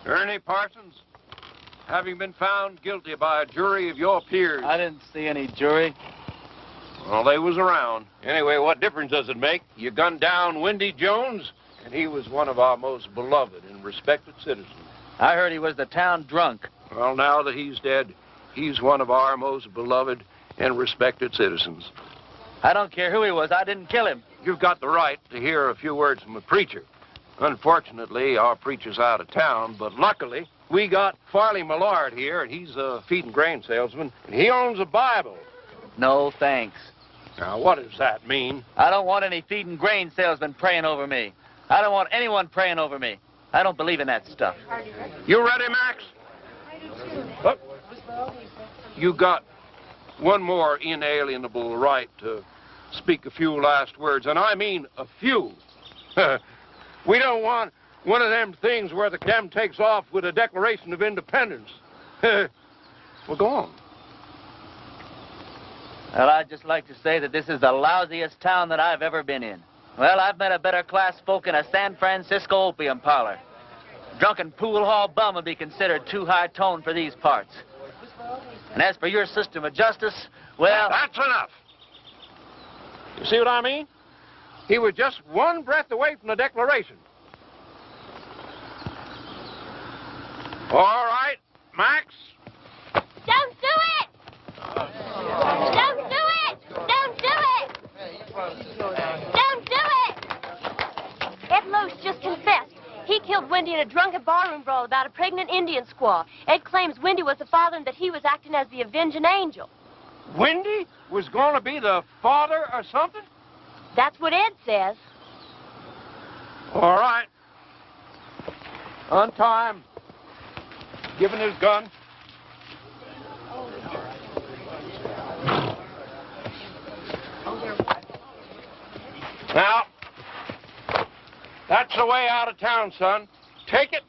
Ernie Parsons, having been found guilty by a jury of your peers. I didn't see any jury. Well, they was around. Anyway, what difference does it make? You gunned down Wendy Jones, and he was one of our most beloved and respected citizens. I heard he was the town drunk. Well, now that he's dead, he's one of our most beloved and respected citizens. I don't care who he was. I didn't kill him. You've got the right to hear a few words from a preacher. Unfortunately, our preacher's out of town, but luckily, we got Farley Millard here, and he's a feed and grain salesman, and he owns a Bible. No, thanks. Now, what does that mean? I don't want any feed and grain salesman praying over me. I don't want anyone praying over me. I don't believe in that stuff. You ready, Max? Look, you got one more inalienable right to speak a few last words, and I mean a few. We don't want one of them things where the dem takes off with a Declaration of Independence. Well, go on. Well, I'd just like to say that this is the lousiest town that I've ever been in. Well, I've met a better class folk in a San Francisco opium parlor. Drunken pool hall bum would be considered too high tone for these parts. And as for your system of justice, well... That's enough. You see what I mean? He was just one breath away from the Declaration. All right, Max. Don't do it! Don't do it! Don't do it! Don't do it! Ed Lowe's just confessed. He killed Wendy in a drunken barroom brawl about a pregnant Indian squaw. Ed claims Wendy was the father and that he was acting as the avenging angel. Wendy was going to be the father or something? That's what Ed says. All right. Untie him. Give him his gun. Now, that's the way out of town, son. Take it,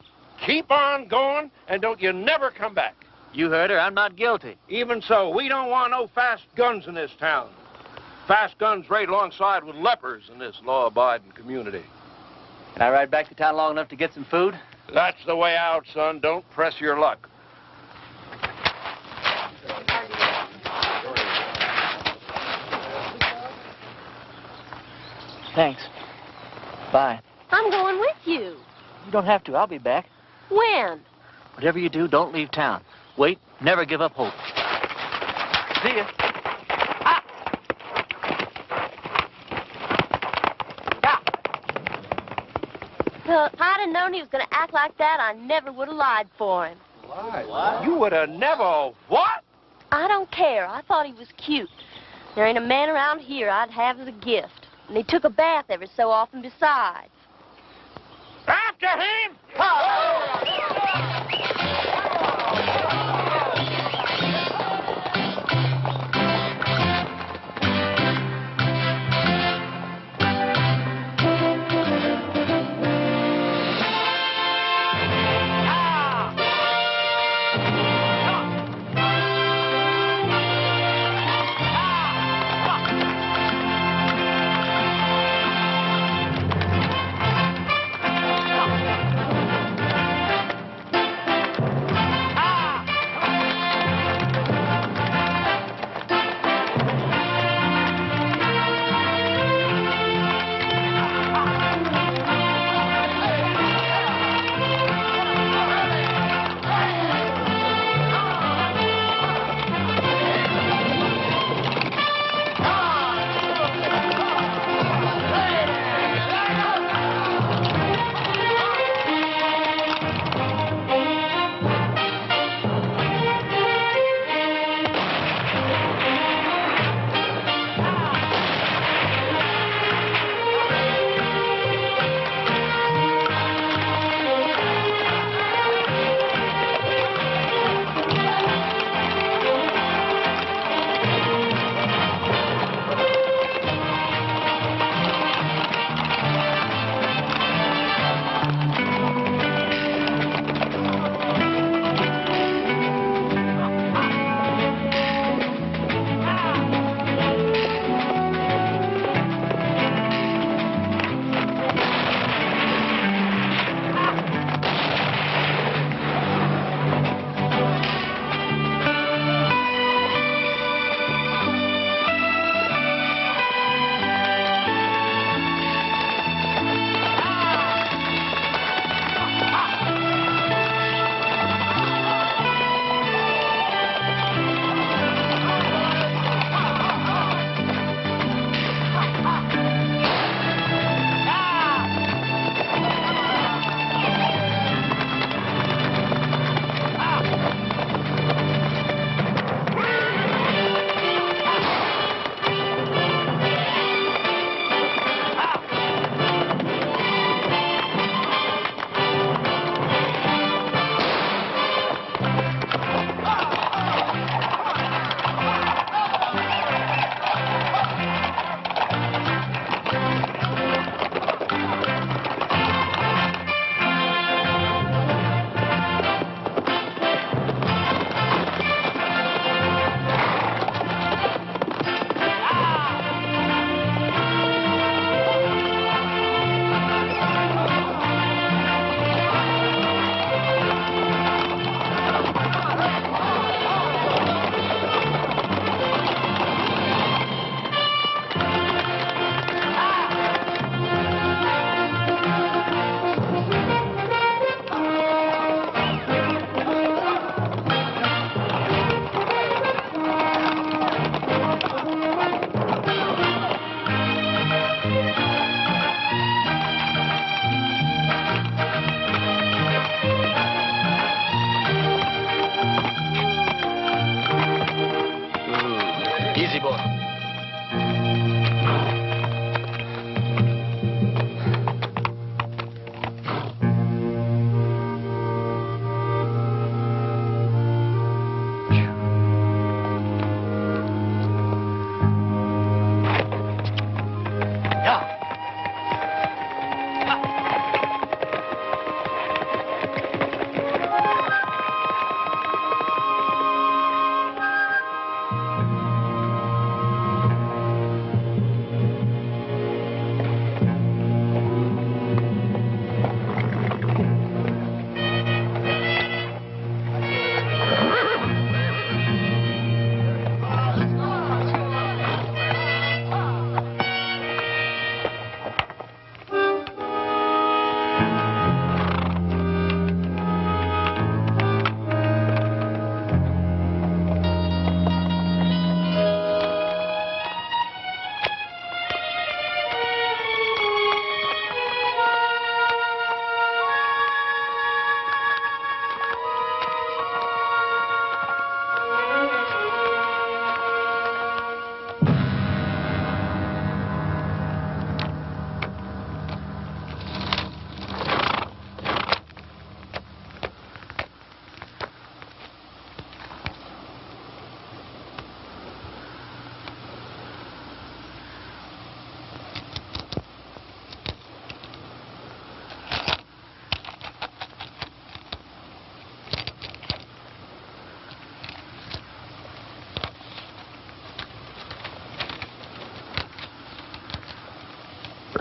keep on going, and don't you never come back. You heard her. I'm not guilty. Even so, we don't want no fast guns in this town. Fast guns right alongside with lepers in this law-abiding community. Can I ride back to town long enough to get some food? That's the way out, son. Don't press your luck. Thanks. Bye. I'm going with you. You don't have to. I'll be back. When? Whatever you do, don't leave town. Wait. Never give up hope. See ya. Ah! Well, if I'd have known he was going to act like that, I never would have lied for him. Lied? What? You would have never... What? I don't care. I thought he was cute. There ain't a man around here I'd have as a gift. And he took a bath every so often besides. After him!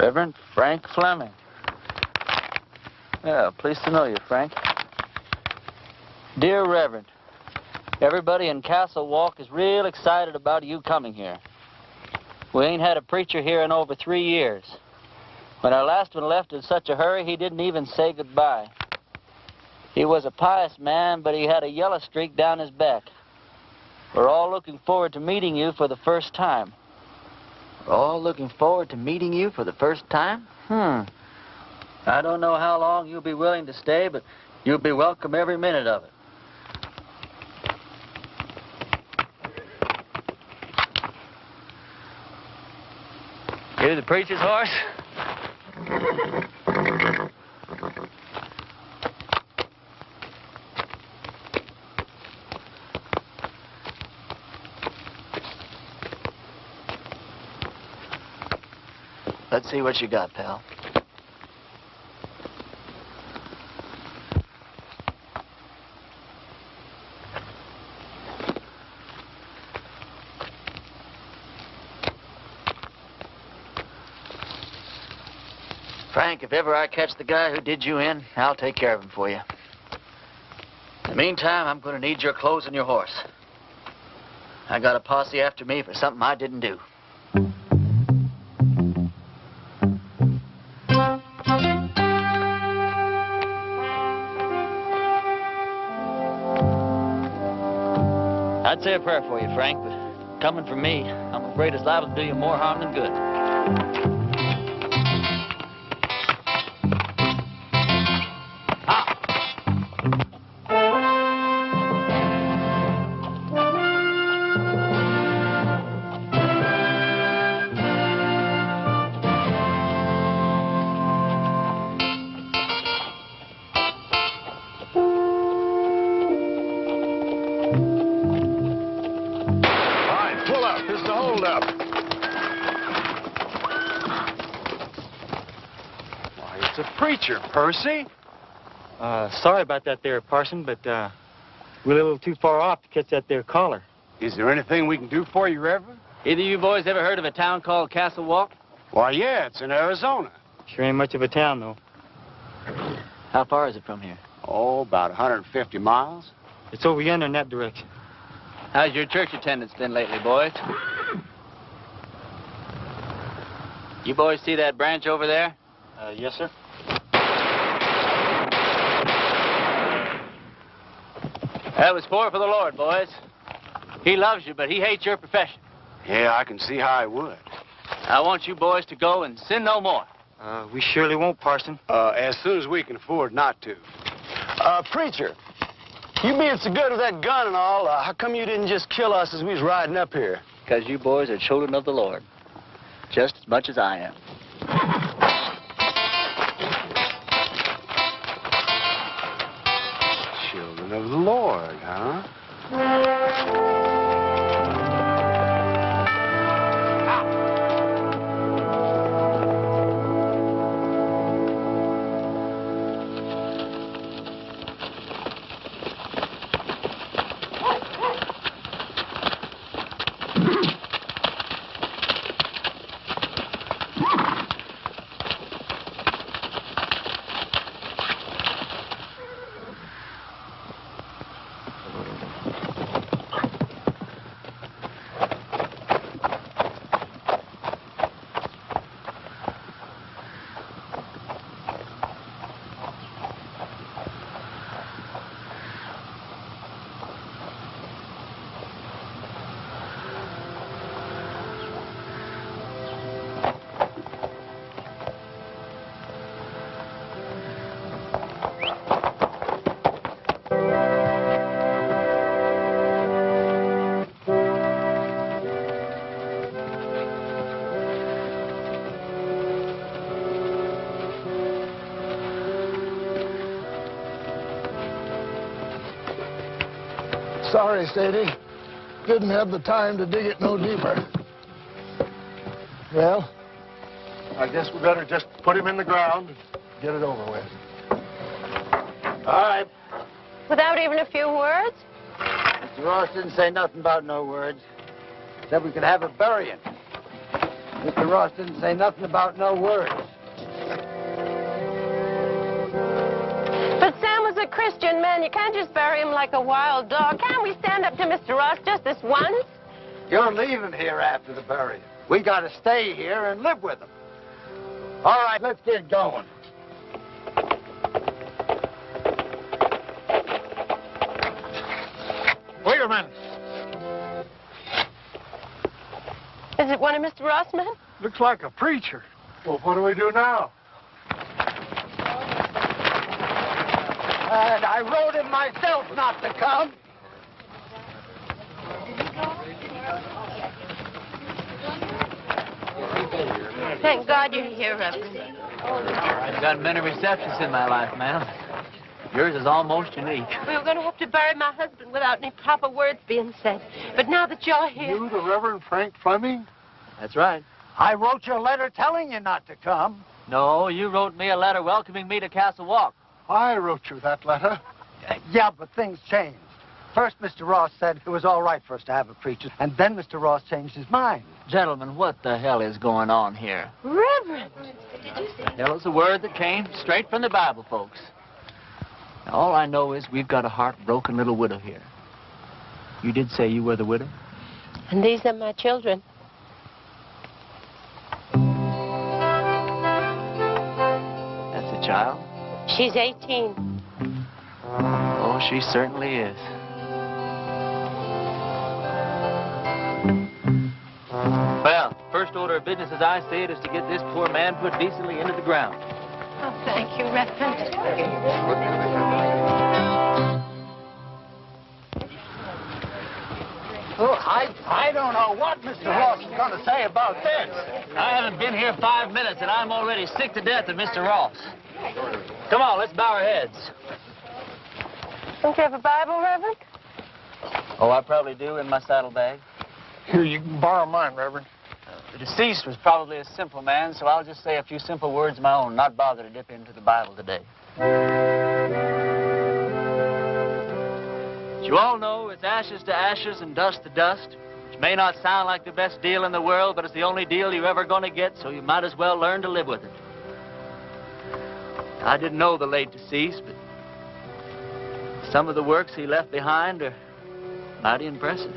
Reverend Frank Fleming. Yeah, pleased to know you, Frank. Dear Reverend, everybody in Castle Walk is real excited about you coming here. We ain't had a preacher here in over 3 years. When our last one left in such a hurry, he didn't even say goodbye. He was a pious man, but he had a yellow streak down his back. We're all looking forward to meeting you for the first time. We're all looking forward to meeting you for the first time? I don't know how long you'll be willing to stay, but you'll be welcome every minute of it. You the preacher's horse? Let's see what you got, pal. Frank, if ever I catch the guy who did you in, I'll take care of him for you. In the meantime, I'm going to need your clothes and your horse. I got a posse after me for something I didn't do. I'd say a prayer for you, Frank, but coming from me, I'm afraid it's liable to do you more harm than good. Percy? Sorry about that there, Parson, but we're a little too far off to catch that there caller. Is there anything we can do for you, Reverend? Either you boys ever heard of a town called Castle Walk? Why, yeah, it's in Arizona. Sure ain't much of a town, though. How far is it from here? Oh, about 150 miles. It's over yonder in that direction. How's your church attendance been lately, boys? You boys see that branch over there? Yes, sir. That was for the Lord, boys. He loves you, but he hates your profession. Yeah, I can see how I would. I want you boys to go and sin no more. We surely won't, Parson. As soon as we can afford not to. Preacher, you being so good with that gun and all, how come you didn't just kill us as we was riding up here? Because you boys are children of the Lord, just as much as I am. Children of the Lord, huh? Sorry, Sadie. Didn't have the time to dig it no deeper. Well, I guess we better just put him in the ground and get it over with. All right. Without even a few words? Mr. Ross didn't say nothing about no words. Said we could have a burying. Mr. Ross didn't say nothing about no words. But Sam was a Christian man. You can't just bury him like a wild dog. Can't we stand up to Mr. Ross just this once? You're leaving here after the burial. We got to stay here and live with him. All right, let's get going. Wait a minute. Is it one of Mr. Ross' men? Looks like a preacher. Well, what do we do now? And I wrote him myself not to come. Thank God you're here, Reverend. I've got many receptions in my life, ma'am. Yours is almost unique. We were going to have to bury my husband without any proper words being said. But now that you're here... You, the Reverend Frank Fleming? That's right. I wrote you a letter telling you not to come. No, you wrote me a letter welcoming me to Castle Walk. I wrote you that letter. Yeah, but things changed. First, Mr. Ross said it was all right for us to have a preacher, and then Mr. Ross changed his mind. Gentlemen, what the hell is going on here? Reverend! Hell is a word that came straight from the Bible, folks. Now, all I know is we've got a heartbroken little widow here. You did say you were the widow? And these are my children. That's a child? She's 18. Oh, she certainly is. Well, first order of business as I see it is to get this poor man put decently into the ground. Oh, thank you, Reverend. Oh, I don't know what Mr. Ross is going to say about this. I haven't been here 5 minutes, and I'm already sick to death of Mr. Ross. Come on, let's bow our heads. Don't you have a Bible, Reverend? Oh, I probably do in my saddlebag. Here, you can borrow mine, Reverend. The deceased was probably a simple man, so I'll just say a few simple words of my own, not bother to dip into the Bible today. As you all know, it's ashes to ashes and dust to dust, which may not sound like the best deal in the world, but it's the only deal you're ever going to get, so you might as well learn to live with it. I didn't know the late deceased, but some of the works he left behind are mighty impressive.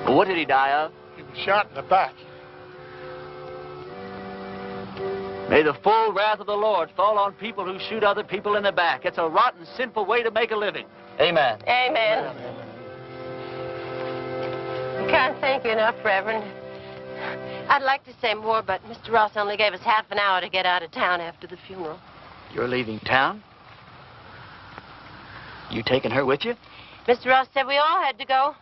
Well, what did he die of? He was shot in the back. May the full wrath of the Lord fall on people who shoot other people in the back. It's a rotten, sinful way to make a living. Amen. Amen. You can't thank you enough, Reverend. I'd like to say more, but Mr. Ross only gave us half an hour to get out of town after the funeral. You're leaving town? You taking her with you? Mr. Ross said we all had to go.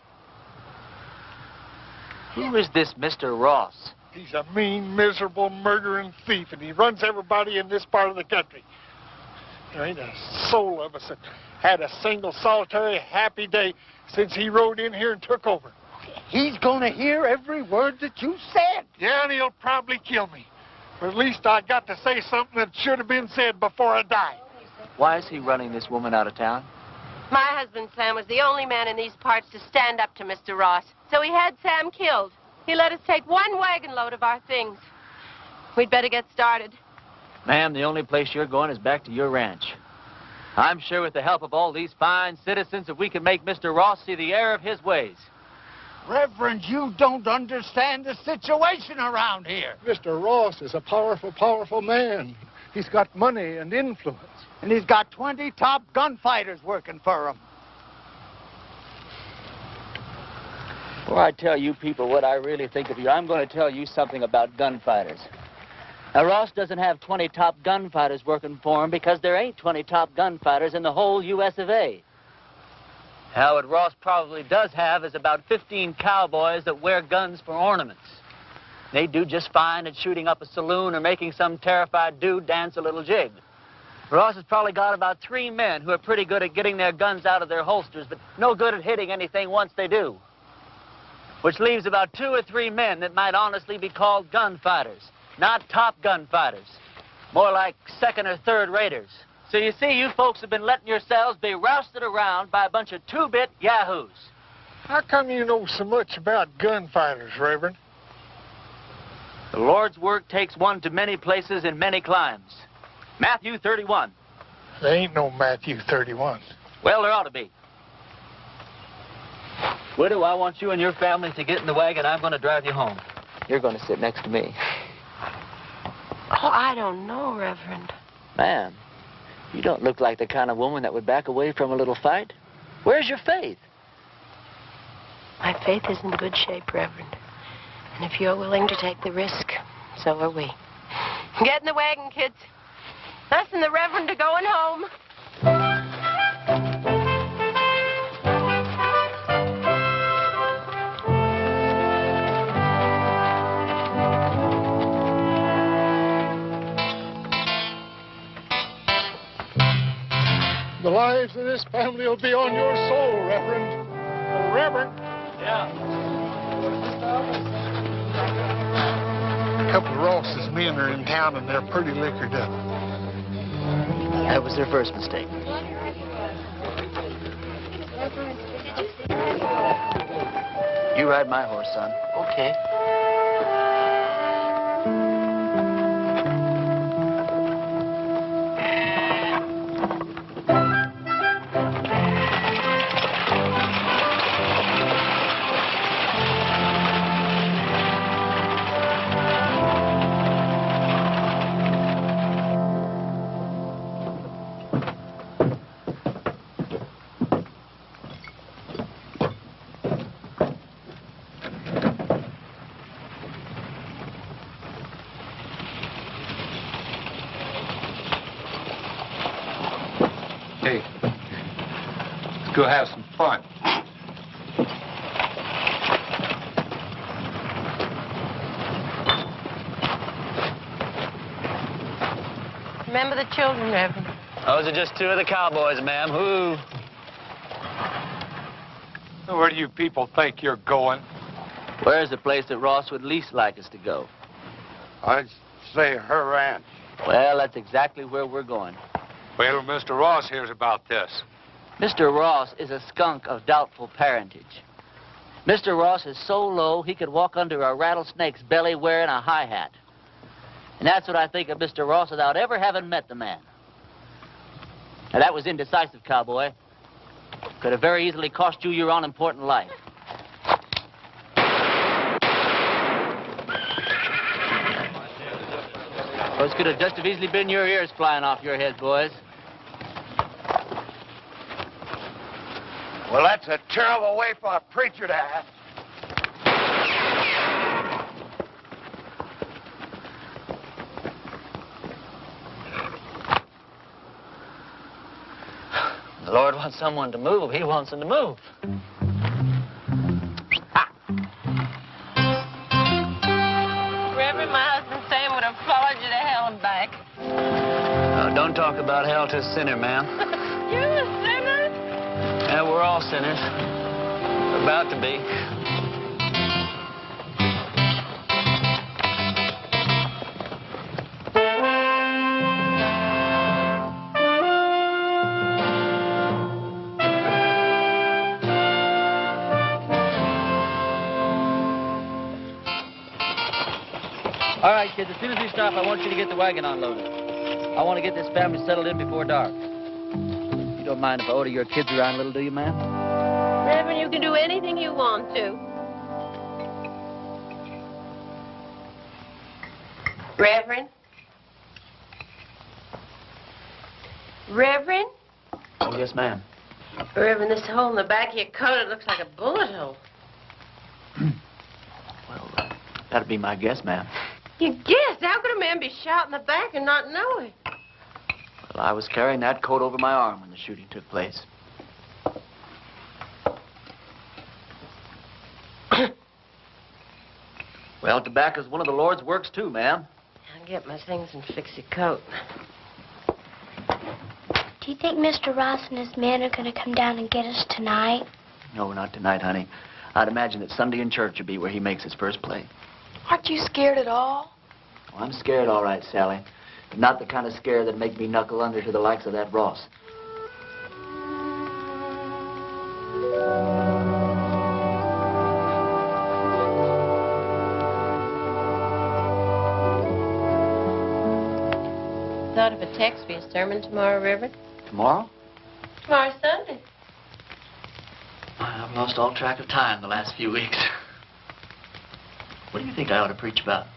Who is this Mr. Ross? He's a mean, miserable, murdering thief, and he runs everybody in this part of the country. There ain't a soul of us that had a single, solitary, happy day since he rode in here and took over. He's going to hear every word that you said. Yeah, and he'll probably kill me. But at least I got to say something that should have been said before I die. Why is he running this woman out of town? My husband, Sam, was the only man in these parts to stand up to Mr. Ross. So he had Sam killed. He let us take one wagon load of our things. We'd better get started. Ma'am, the only place you're going is back to your ranch. I'm sure with the help of all these fine citizens, if we can make Mr. Ross see the error of his ways. Reverend, you don't understand the situation around here. Mr. Ross is a powerful, powerful man. He's got money and influence. And he's got 20 top gunfighters working for him. Before I tell you people what I really think of you, I'm going to tell you something about gunfighters. Now, Ross doesn't have 20 top gunfighters working for him because there ain't 20 top gunfighters in the whole U.S. of A. Now, what Ross probably does have is about 15 cowboys that wear guns for ornaments. They do just fine at shooting up a saloon or making some terrified dude dance a little jig. Ross has probably got about 3 men who are pretty good at getting their guns out of their holsters, but no good at hitting anything once they do. Which leaves about 2 or 3 men that might honestly be called gunfighters. Not top gunfighters. More like second or third raters. So you see, you folks have been letting yourselves be rousted around by a bunch of 2-bit yahoos. How come you know so much about gunfighters, Reverend? The Lord's work takes one to many places and many climes. Matthew 31. There ain't no Matthew 31. Well, there ought to be. Widow, I want you and your family to get in the wagon. I'm going to drive you home. You're going to sit next to me. Oh, I don't know, Reverend. Man, you don't look like the kind of woman that would back away from a little fight. Where's your faith? My faith is in good shape, Reverend. And if you're willing to take the risk, so are we. Get in the wagon, kids. Us and the Reverend are going home. The lives of this family will be on your soul, Reverend. Oh, Reverend. Yeah. A couple of Ross's men are in town and they're pretty liquored up. That was their first mistake. You ride my horse, son. Okay. Hey, let's go have some fun. Remember the children, Reverend. Those are just two of the cowboys, ma'am. Who? Where do you people think you're going? Where's the place that Ross would least like us to go? I'd say her ranch. Well, that's exactly where we're going. Wait till Mr. Ross hears about this. Mr. Ross is a skunk of doubtful parentage. Mr. Ross is so low he could walk under a rattlesnake's belly wearing a high hat. And that's what I think of Mr. Ross without ever having met the man. Now, that was indecisive, cowboy. Could have very easily cost you your unimportant life. Those could have just as easily been your ears flying off your head, boys. Well, that's a terrible way for a preacher to act. The Lord wants someone to move. He wants them to move. Reverend, my husband Sam would have followed you to hell and back. Oh, don't talk about hell to a sinner, ma'am. You a sinner? Yeah, we're all sinners. We're about to be. All right, kids, as soon as we stop, I want you to get the wagon unloaded. I want to get this family settled in before dark. You don't mind if I order your kids around a little, do you, ma'am? Reverend, you can do anything you want to. Reverend? Reverend? Oh, yes, ma'am. Reverend, this hole in the back of your coat, it looks like a bullet hole. Well, that'd be my guess, ma'am. You guessed? How could a man be shot in the back and not know it? Well, I was carrying that coat over my arm when the shooting took place. Well, tobacco's one of the Lord's works, too, ma'am. I'll get my things and fix your coat. Do you think Mr. Ross and his men are going to come down and get us tonight? No, not tonight, honey. I'd imagine that Sunday in church would be where he makes his first play. Aren't you scared at all? Well, I'm scared, all right, Sally. But not the kind of scare that'd make me knuckle under to the likes of that Ross. thought of a text for your sermon tomorrow, Reverend? Tomorrow? Tomorrow's Sunday. I've lost all track of time the last few weeks. What do you think I ought to preach about?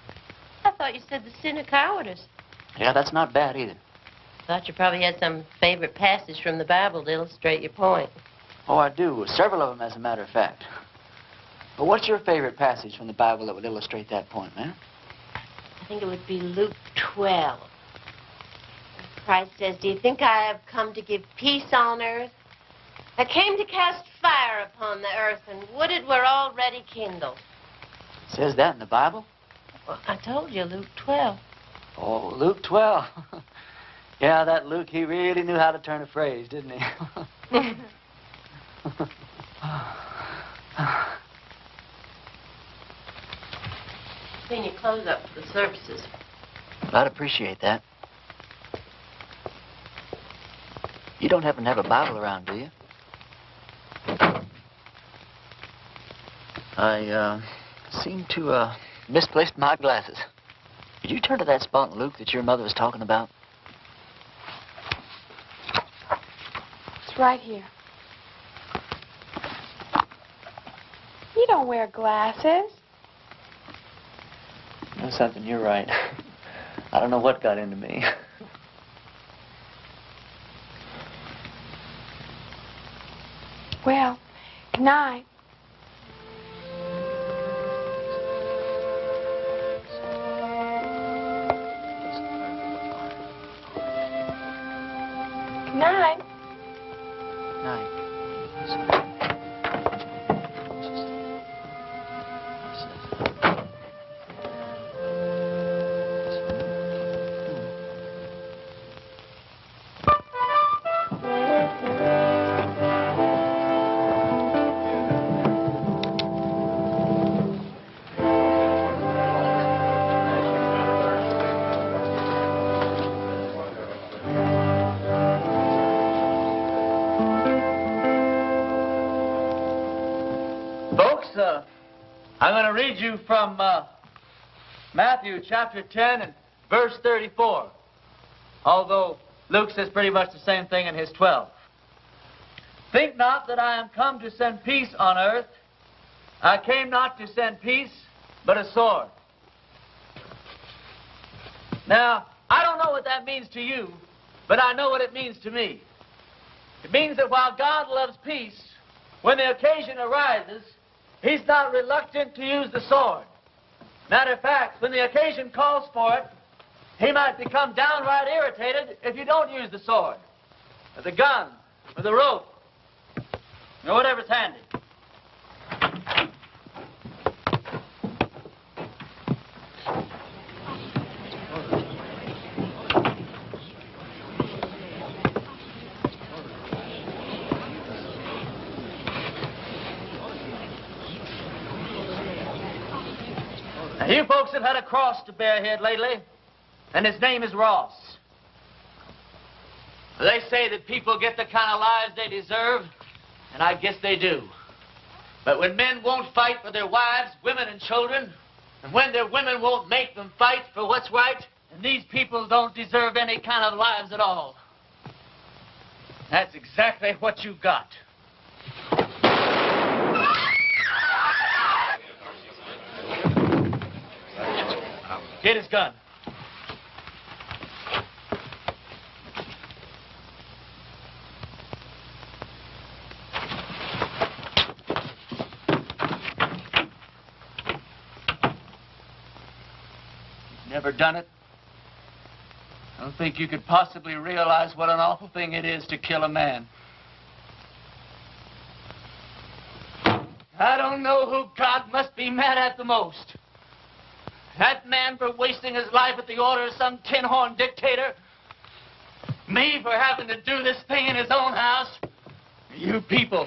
I thought you said the sin of cowardice. Yeah, that's not bad either. Thought you probably had some favorite passage from the Bible to illustrate your point. Oh, I do. Several of them, as a matter of fact. But what's your favorite passage from the Bible that would illustrate that point, man? I think it would be Luke 12. Christ says, "Do you think I have come to give peace on earth? I came to cast fire upon the earth, and would it were already kindled." It says that in the Bible? Well, I told you, Luke 12. Oh, Luke 12. Yeah, that Luke, he really knew how to turn a phrase, didn't he? Clean your clothes up for the services. I'd appreciate that. You don't happen to have a Bible around, do you? I seem to misplaced my glasses. Could you turn to that spot in Luke that your mother was talking about? It's right here. You don't wear glasses. You know something, you're right. I don't know what got into me. Well, good night. Good night. I'm going to read you from Matthew chapter 10 and verse 34. Although Luke says pretty much the same thing in his 12. Think not that I am come to send peace on earth. I came not to send peace, but a sword. Now, I don't know what that means to you, but I know what it means to me. It means that while God loves peace, when the occasion arises, He's not reluctant to use the sword. Matter of fact, when the occasion calls for it, He might become downright irritated if you don't use the sword, or the gun, or the rope, or whatever's handy. Now, you folks have had a cross to bear here lately, and his name is Ross. They say that people get the kind of lives they deserve, and I guess they do. But when men won't fight for their wives, women, and children, and when their women won't make them fight for what's right, then these people don't deserve any kind of lives at all. That's exactly what you got. Get his gun. Never done it? I don't think you could possibly realize what an awful thing it is to kill a man. I don't know who God must be mad at the most. That man for wasting his life at the order of some tin-horn dictator? Me for having to do this thing in his own house? You people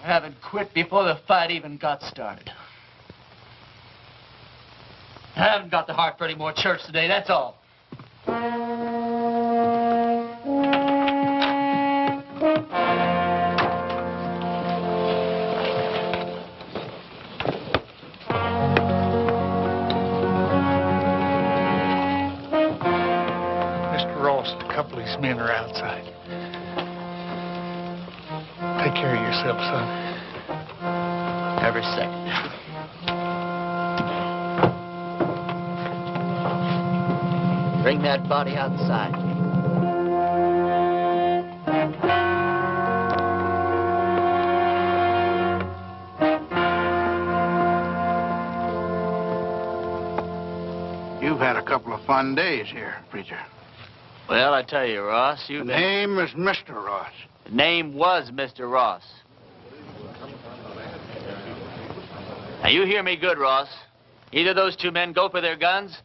haven't quit before the fight even got started. I haven't got the heart for any more church today, that's all. couple of his men are outside. Take care of yourself, son. Every second. Bring that body outside. You've had a couple of fun days here, preacher. Well, I tell you, Ross, The name is Mr. Ross. The name was Mr. Ross. Now, you hear me good, Ross. Either those two men go for their guns,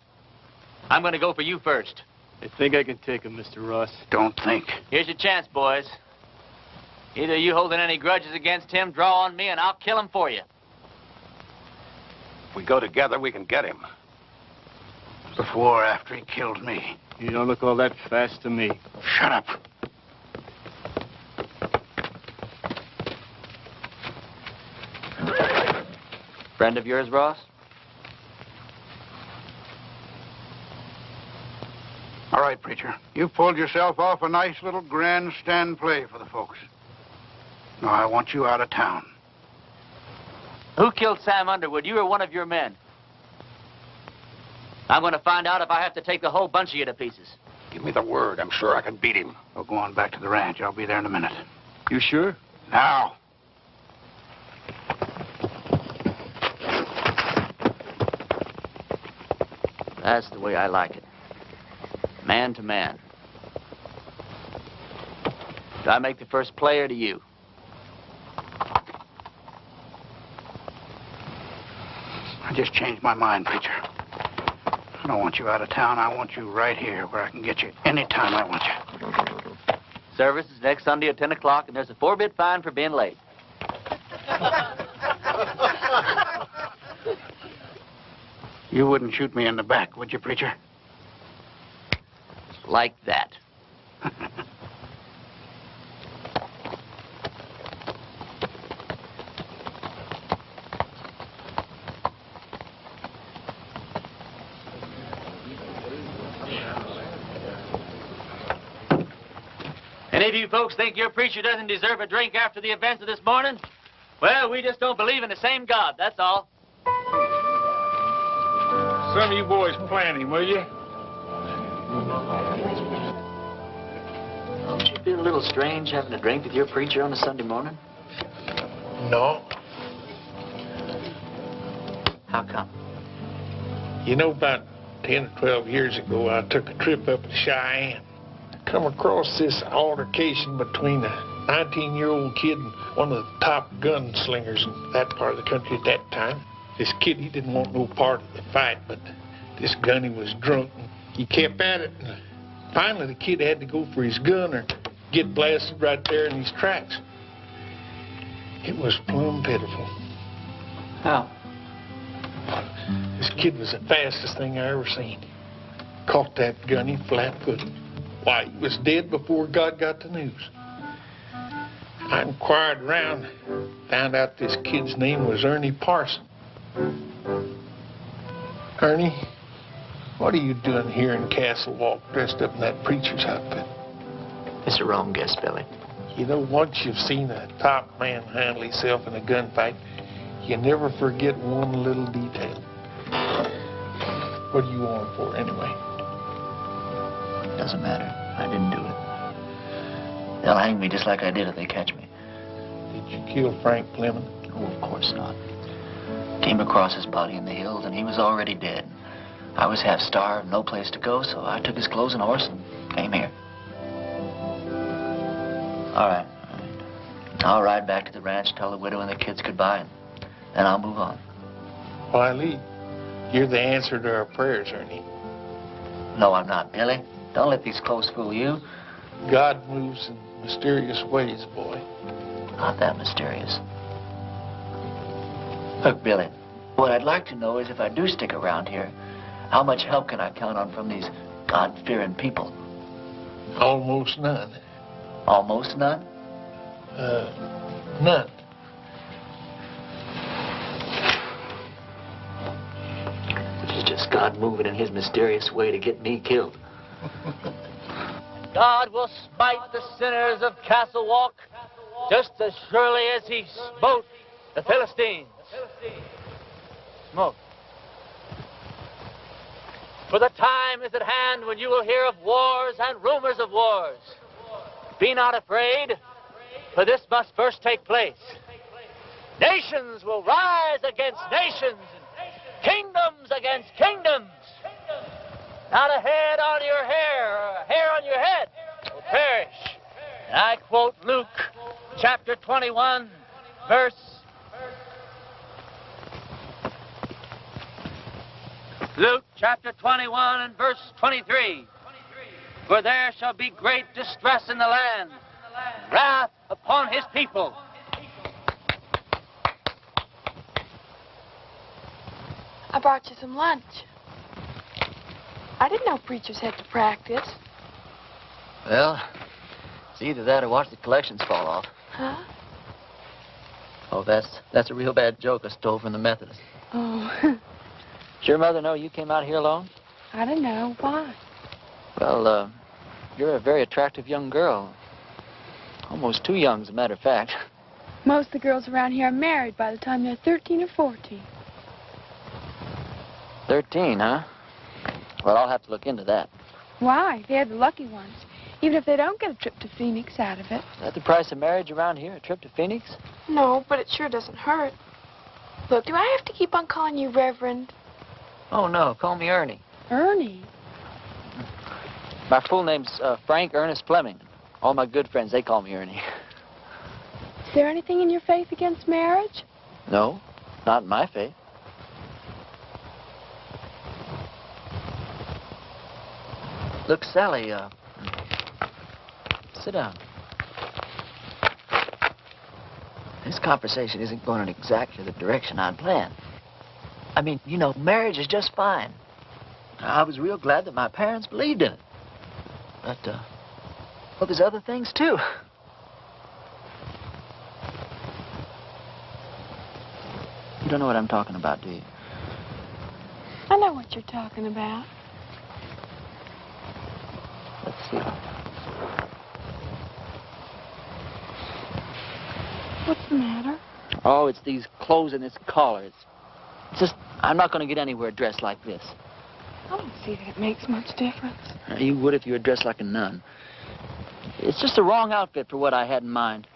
I'm going to go for you first. I think I can take him, Mr. Ross. Don't think. Here's your chance, boys. Either you holding any grudges against him, draw on me, and I'll kill him for you. If we go together, we can get him. Before or after he killed me. You don't look all that fast to me. Shut up. Friend of yours, Ross? All right, preacher. You've pulled yourself off a nice little grandstand play for the folks. Now, I want you out of town. Who killed Sam Underwood? You or one of your men? I'm going to find out if I have to take the whole bunch of you to pieces. Give me the word. I'm sure I can beat him. We'll go on back to the ranch. I'll be there in a minute. You sure? Now. That's the way I like it. Man to man. Do I make the first play or do you? I just changed my mind, preacher. I don't want you out of town. I want you right here where I can get you anytime I want you. Service is next Sunday at 10 o'clock, and there's a 4-bit fine for being late. You wouldn't shoot me in the back, would you, preacher? Like that. Any of you folks think your preacher doesn't deserve a drink after the events of this morning? Well, we just don't believe in the same God, that's all. Some of you boys plan him, will you? Don't you feel a little strange having a drink with your preacher on a Sunday morning? No. How come? You know, about 10 or 12 years ago, I took a trip up to Cheyenne. Come across this altercation between a 19-year-old kid and one of the top gunslingers in that part of the country at that time. This kid, he didn't want no part of the fight, but this gunny was drunk, and he kept at it. And finally, the kid had to go for his gun or get blasted right there in his tracks. It was plumb pitiful. How? This kid was the fastest thing I ever seen. Caught that gunny flat-footed. Why, he was dead before God got the news. I inquired around, found out this kid's name was Ernie Parsons. Ernie, what are you doing here in Castle Walk dressed up in that preacher's outfit? It's a wrong guess, Billy. You know, once you've seen a top man handle himself in a gunfight, you never forget one little detail. What do you want it for, anyway? Doesn't matter. I didn't do it. They'll hang me just like I did if they catch me. Did you kill Frank Clement? Oh, of course not. Came across his body in the hills, and he was already dead. I was half starved, no place to go, so I took his clothes and horse and came here. All right. I'll ride back to the ranch, tell the widow and the kids goodbye, and then I'll move on. Why, Lee, you're the answer to our prayers, Ernie. No, I'm not, Billy. Don't let these clothes fool you. God moves in mysterious ways, boy. Not that mysterious. Look, Billy, what I'd like to know is if I do stick around here, how much help can I count on from these God-fearing people? Almost none. Almost none? None. Which is just God moving in his mysterious way to get me killed. God will smite the sinners of Castle Walk just as surely as he smote the Philistines. Smote. For the time is at hand when you will hear of wars and rumors of wars. Be not afraid, for this must first take place. Nations will rise against nations, and kingdoms against kingdoms. Not a head on your hair, or a hair on your head will perish. And I quote Luke chapter 21, verse... Luke chapter 21 and verse 23. For there shall be great distress in the land, wrath upon his people. I brought you some lunch. I didn't know preachers had to practice. Well, it's either that or watch the collections fall off. Huh? Oh, that's a real bad joke I stole from the Methodists. Oh. Does your mother know you came out here alone? I don't know. Why? Well, you're a very attractive young girl. Almost too young, as a matter of fact. Most of the girls around here are married by the time they're 13 or 14. 13, huh? Well, I'll have to look into that. Why? They're the lucky ones. Even if they don't get a trip to Phoenix out of it. Is that the price of marriage around here, a trip to Phoenix? No, but it sure doesn't hurt. Look, do I have to keep on calling you Reverend? Oh, no. Call me Ernie. Ernie? My full name's Frank Ernest Fleming. All my good friends, they call me Ernie. Is there anything in your faith against marriage? No, not in my faith. Look, Sally, sit down. This conversation isn't going in exactly the direction I'd planned. I mean, you know, marriage is just fine. I was real glad that my parents believed in it. But, well, there's other things, too. You don't know what I'm talking about, do you? I know what you're talking about. Let's see. What's the matter? Oh, it's these clothes and this collar. It's just, I'm not going to get anywhere dressed like this. I don't see that it makes much difference. You would if you were dressed like a nun. It's just the wrong outfit for what I had in mind.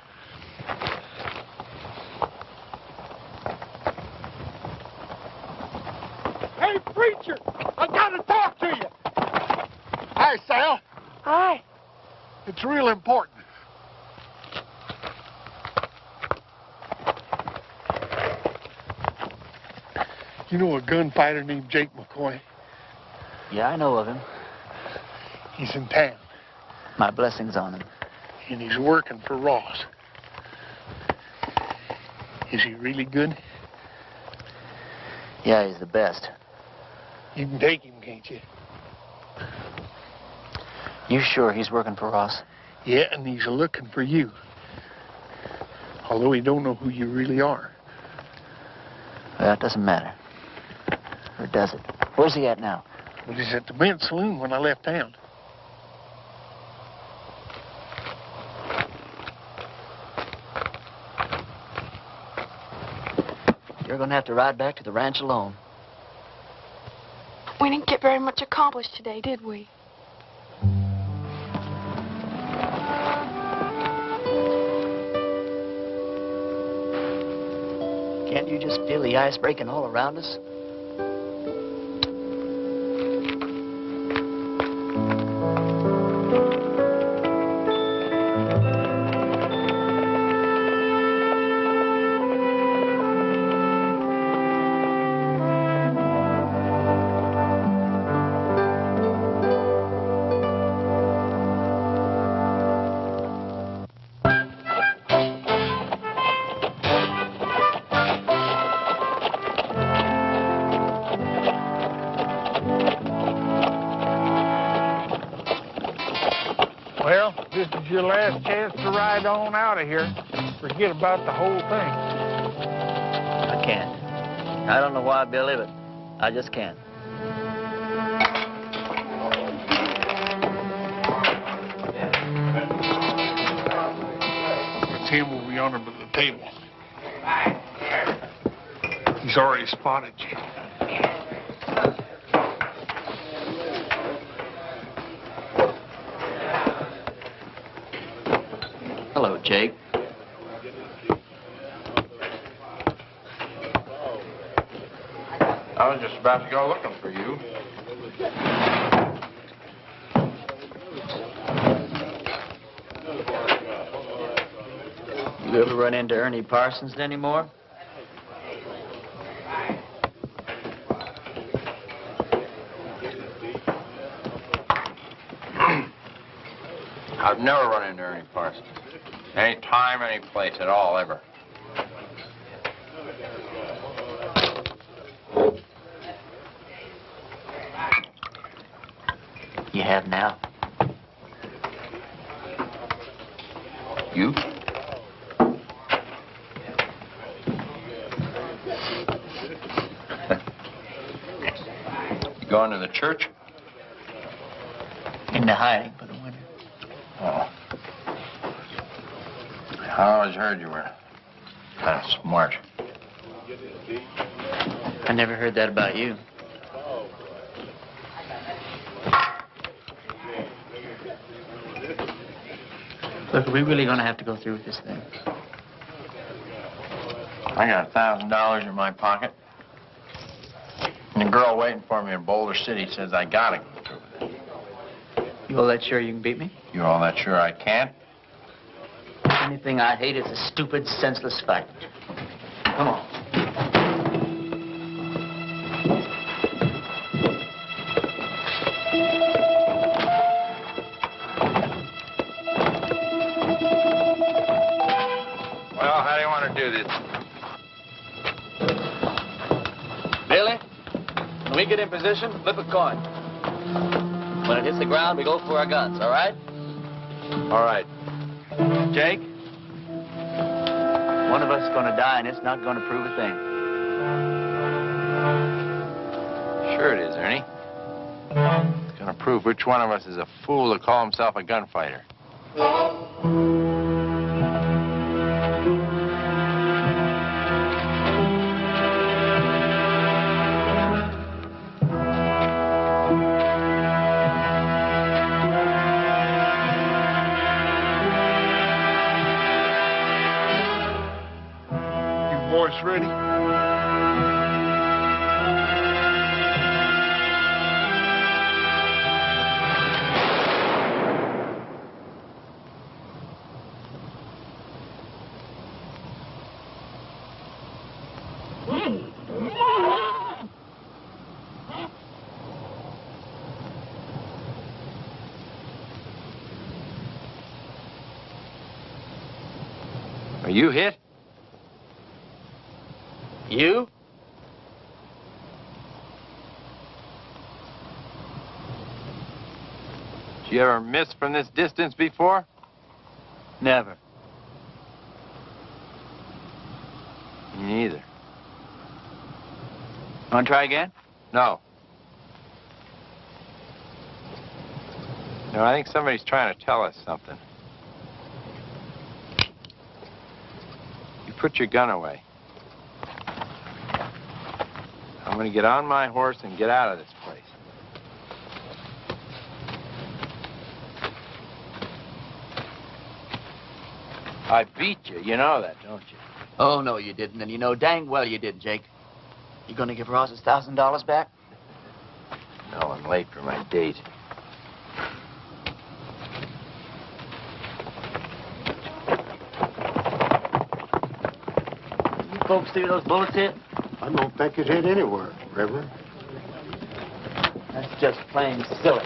Hey, preacher, I got to talk to you. Hi, Sal. Hi. It's real important. You know a gunfighter named Jake McCoy? Yeah, I know of him. He's in town. My blessings on him. And he's working for Ross. Is he really good? Yeah, he's the best. You can take him, can't you? You sure he's working for Ross? Yeah, and he's looking for you. Although he don't know who you really are. Well, it doesn't matter. Or does it? Where's he at now? Well, he's at the men's saloon when I left town. You're going to have to ride back to the ranch alone. We didn't get very much accomplished today, did we? Can't you just feel the ice breaking all around us? Well, this is your last chance to ride on out of here. Forget about the whole thing. I can't. I don't know why, Billy, but I just can't. on him at the table. He's already spotted you. Hello, Jake. I was just about to go looking for you. You ever run into Ernie Parsons anymore? I've never run into Ernie Parsons. Any time, any place at all, ever. You have now. You? You going to the church? Into hiding for the winter. Oh. I always heard you were kind of smart. I never heard that about you. Look, are we really going to have to go through with this thing? I got $1,000 in my pocket. And the girl waiting for me in Boulder City says I gotta go through with it. You all that sure you can beat me? You all that sure I can't? Anything I hate is a stupid, senseless fight. Come on. Well, how do you want to do this? Billy, when we get in position, flip a coin. When it hits the ground, we go for our guns, all right? All right. Jake, one of us is going to die, and it's not going to prove a thing. Sure it is, Ernie. It's going to prove which one of us is a fool to call himself a gunfighter. Boys ready? Are you hit? You? Did you ever miss from this distance before? Never. Me neither. Want to try again? No. No, I think somebody's trying to tell us something. You put your gun away. I'm going to get on my horse and get out of this place. I beat you. You know that, don't you? Oh, no, you didn't, and you know dang well you did, Jake. You gonna give Ross his $1,000 back? No, I'm late for my date. You folks see those bullets hit? I don't think it hit anywhere, Reverend. That's just plain silly.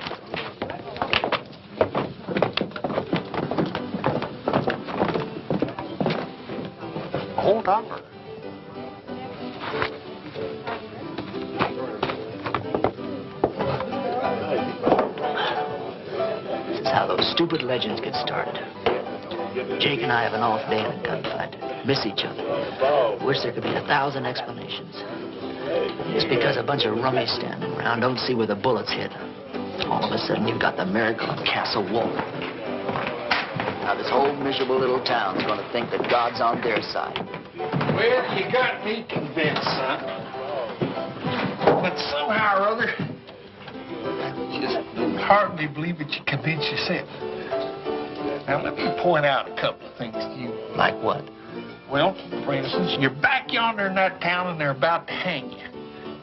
Hold on. This is how those stupid legends get started. Jake and I have an off day in a gunfight. Miss each other. Wish there could be 1,000 explanations. It's because a bunch of rummies standing around don't see where the bullets hit. All of a sudden, you've got the miracle of Castle Wolf. Now, the this whole miserable little town's going to think that God's on their side. Well, you got me convinced, son. But somehow or other, I just hardly believe that you convinced yourself. Now, let me point out a couple of things to you. Like what? Well, for instance, you're back yonder in that town and they're about to hang you.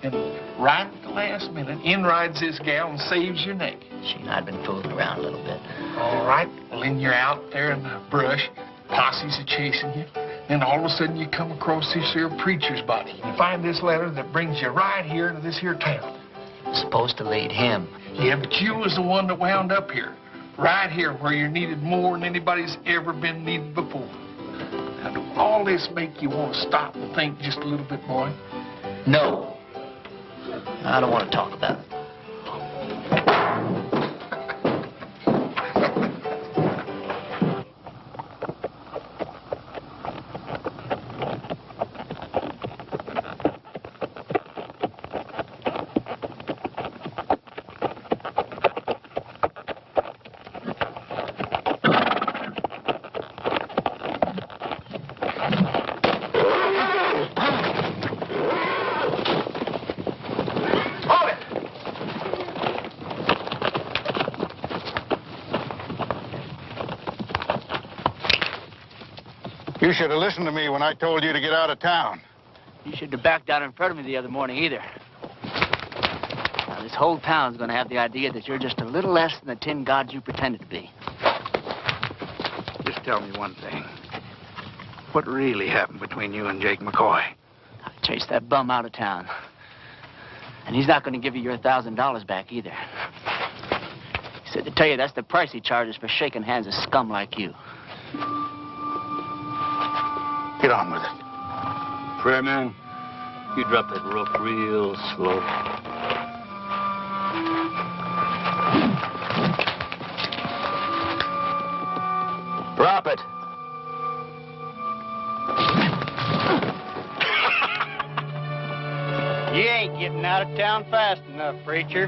And right at the last minute, in rides this gal and saves your neck. She and I had been fooling around a little bit. All right. Well, then you're out there in the brush. Posses are chasing you. Then all of a sudden you come across this here preacher's body. You find this letter that brings you right here to this here town. It's supposed to lead him. Yeah, but you was the one that wound up here. Right here where you're needed more than anybody's ever been needed before. Now, do all this make you want to stop and think just a little bit, boy? No. I don't want to talk about it. You should have listened to me when I told you to get out of town. You shouldn't have backed out in front of me the other morning either. Now, this whole town's going to have the idea that you're just a little less than the tin god you pretended to be. Just tell me one thing. What really happened between you and Jake McCoy? I chased that bum out of town. And he's not going to give you your $1,000 back either. He said to tell you that's the price he charges for shaking hands with scum like you. Get on with it. Prayer man, you drop that rope real slow. Drop it. You ain't getting out of town fast enough, preacher.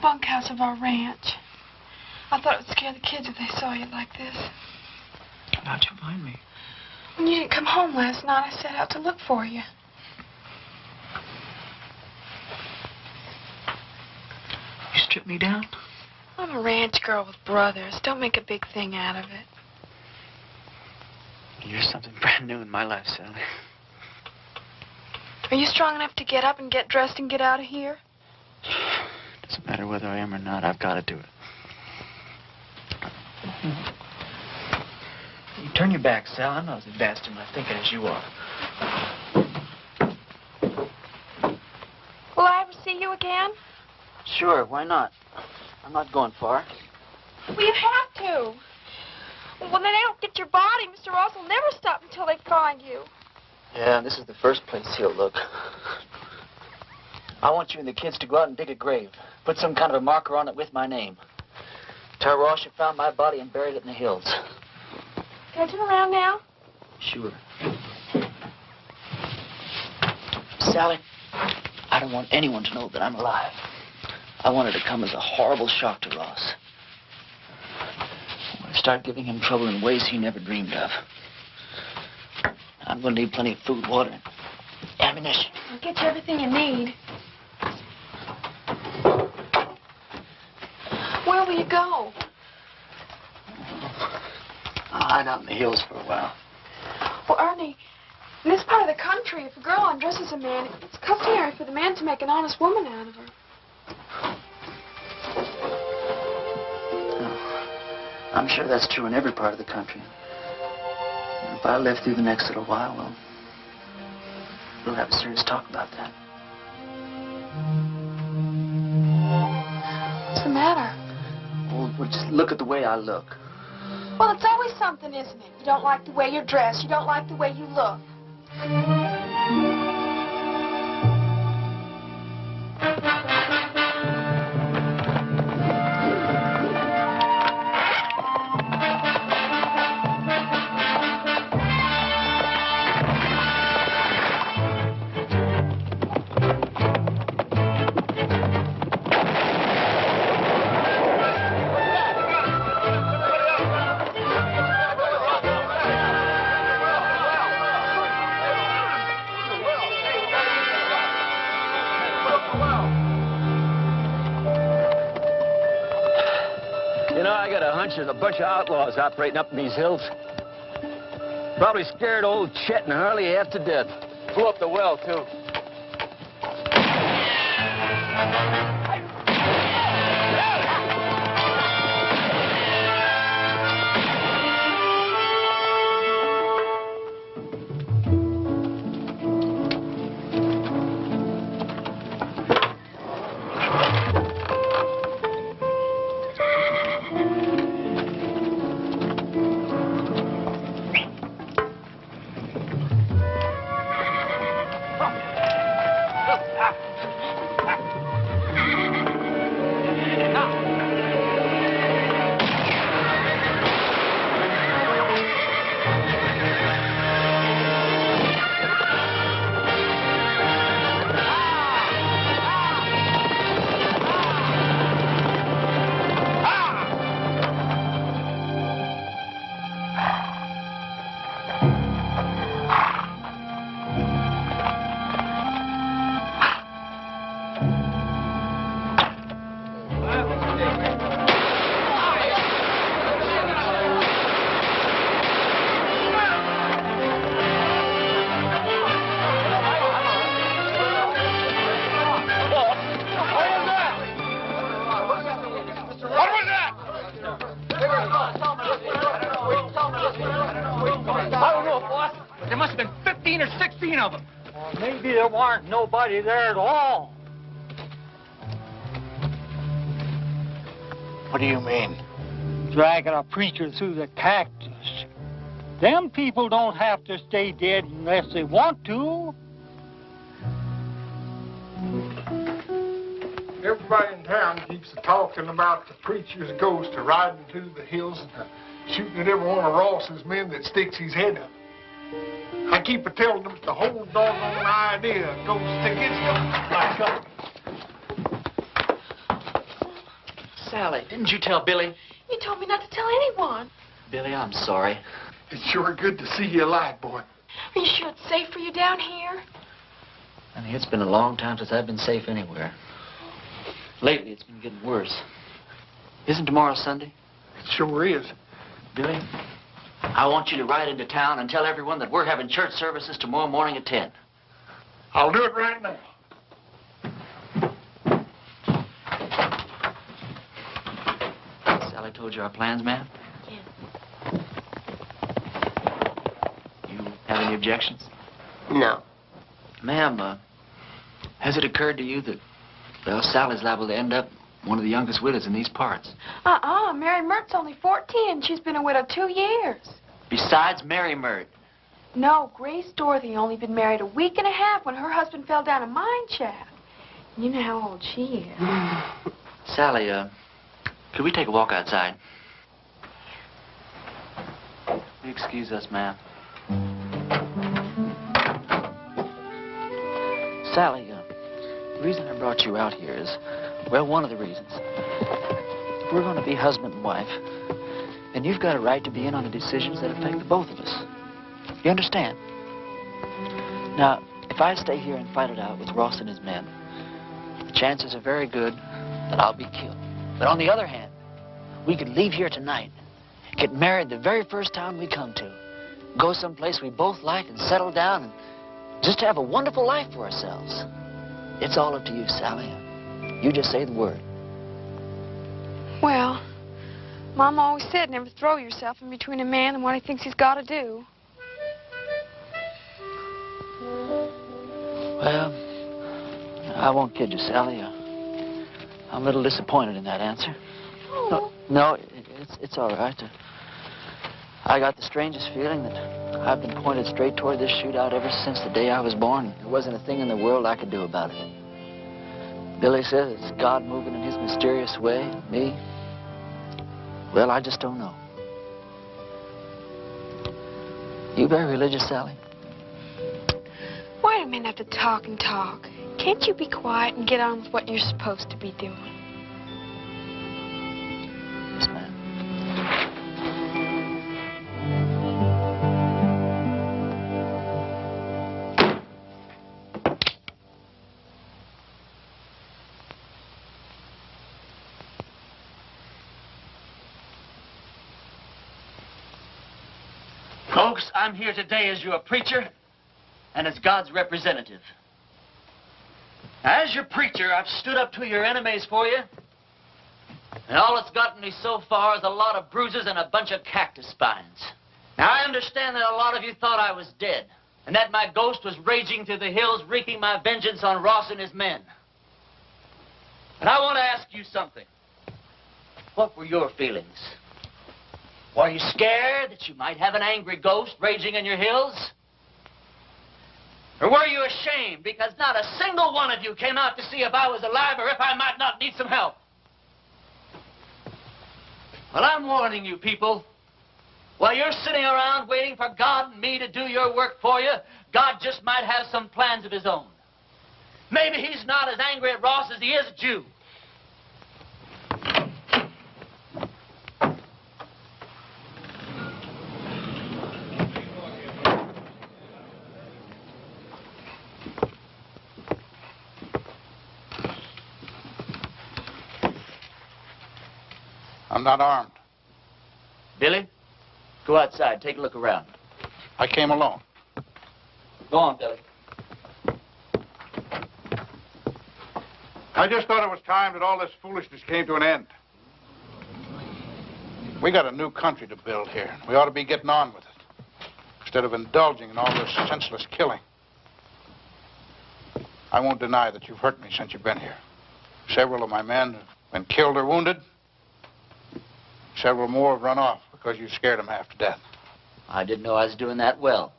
Bunkhouse of our ranch. I thought it would scare the kids if they saw you like this. How'd you find me? When you didn't come home last night, I set out to look for you. You stripped me down? I'm a ranch girl with brothers. Don't make a big thing out of it. You're something brand new in my life, Sally. Are you strong enough to get up and get dressed and get out of here? Doesn't matter whether I am or not, I've got to do it. You turn your back, Sal. I'm not as advanced in my thinking as you are. Will I ever see you again? Sure, why not? I'm not going far. Well, you have to. When they don't get your body, Mr. Ross will never stop until they find you. Yeah, and this is the first place he'll look. I want you and the kids to go out and dig a grave. Put some kind of a marker on it with my name. Tell Ross you found my body and buried it in the hills. Can I turn around now? Sure. Sally, I don't want anyone to know that I'm alive. I want it to come as a horrible shock to Ross. I want to start giving him trouble in ways he never dreamed of. I'm going to need plenty of food, water, and ammunition. I'll get you everything you need. Where will you go? I'll hide out in the hills for a while. Well, Ernie, in this part of the country, if a girl undresses a man, it's customary for the man to make an honest woman out of her. I'm sure that's true in every part of the country. If I live through the next little while, well, we'll have a serious talk about that. What's the matter? Well, just look at the way I look. Well, it's always something, isn't it? You don't like the way you're dressed. You don't like the way you look. There's a bunch of outlaws operating up in these hills. Probably scared old Chet and Harley half to death. Blew up the well, too. Nobody there at all. What do you mean? Dragging a preacher through the cactus. Them people don't have to stay dead unless they want to. Everybody in town keeps talking about the preacher's ghost riding through the hills and shooting at every one of Ross's men that sticks his head up. I keep telling them the whole doggone idea goes against them. Sally, didn't you tell Billy? You told me not to tell anyone. Billy, I'm sorry. It's sure good to see you alive, boy. Are you sure it's safe for you down here? Honey, it's been a long time since I've been safe anywhere. Lately, it's been getting worse. Isn't tomorrow Sunday? It sure is. Billy, I want you to ride into town and tell everyone that we're having church services tomorrow morning at 10. I'll do it right now. Sally told you our plans, ma'am? Yes. You have any objections? No. Ma'am, has it occurred to you that, well, Sally's liable to end up one of the youngest widows in these parts? Mary Mert's only 14 and she's been a widow 2 years. Besides Mary Mert. No, Grace Dorothy only been married a week and a half when her husband fell down a mine shaft. You know how old she is. Sally, could we take a walk outside? Excuse us, ma'am. Sally, the reason I brought you out here is, well, one of the reasons. We're going to be husband and wife, and you've got a right to be in on the decisions that affect the both of us. You understand? Now, if I stay here and fight it out with Ross and his men, the chances are very good that I'll be killed. But on the other hand, we could leave here tonight, get married the very first town we come to, go someplace we both like and settle down and just have a wonderful life for ourselves. It's all up to you, Sally. You just say the word. Well, Mom always said never throw yourself in between a man and what he thinks he's got to do. Well, I won't kid you, Sally. I'm a little disappointed in that answer. No, it's all right. I got the strangest feeling that I've been pointed straight toward this shootout ever since the day I was born. There wasn't a thing in the world I could do about it. Billy says it's God moving in his mysterious way. Me? Well, I just don't know. You very religious, Sally? Why do men have to talk and talk? Can't you be quiet and get on with what you're supposed to be doing? Yes, ma'am. Folks, I'm here today as your preacher and as God's representative. As your preacher, I've stood up to your enemies for you, and all it's gotten me so far is a lot of bruises and a bunch of cactus spines. Now, I understand that a lot of you thought I was dead, and that my ghost was raging through the hills, wreaking my vengeance on Ross and his men. But I want to ask you something. What were your feelings? Were you scared that you might have an angry ghost raging in your hills? Or were you ashamed because not a single one of you came out to see if I was alive or if I might not need some help? Well, I'm warning you people. While you're sitting around waiting for God and me to do your work for you, God just might have some plans of his own. Maybe he's not as angry at Ross as he is at you. I'm not armed. Billy, go outside. Take a look around. I came alone. Go on, Billy. I just thought it was time that all this foolishness came to an end. We got a new country to build here. We ought to be getting on with it, instead of indulging in all this senseless killing. I won't deny that you've hurt me since you've been here. Several of my men have been killed or wounded. Several more have run off because you scared them half to death. I didn't know I was doing that well.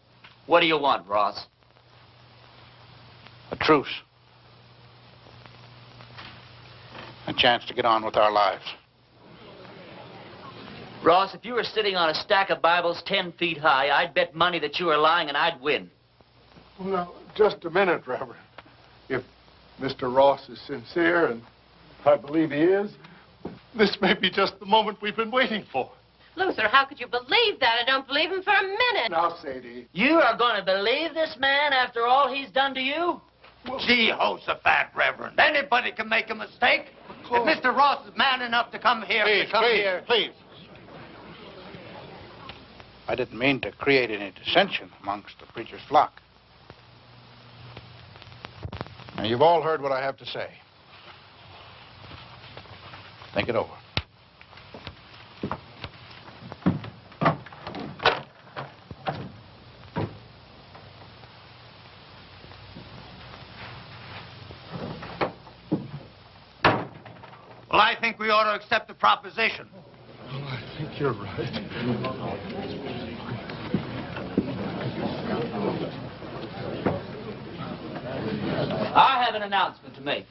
What do you want, Ross? A truce. A chance to get on with our lives. Ross, if you were sitting on a stack of Bibles 10 feet high, I'd bet money that you were lying and I'd win. Well, now, just a minute, Reverend. If Mr. Ross is sincere, and I believe he is, this may be just the moment we've been waiting for. Luther, how could you believe that? I don't believe him for a minute. Now, Sadie. You are going to believe this man after all he's done to you? Jehoshaphat, Reverend. Anybody can make a mistake. If Mr. Ross is man enough to come here, Please. I didn't mean to create any dissension amongst the preacher's flock. Now, you've all heard what I have to say. Think it over. Well, I think we ought to accept the proposition. Well, I think you're right. I have an announcement to make.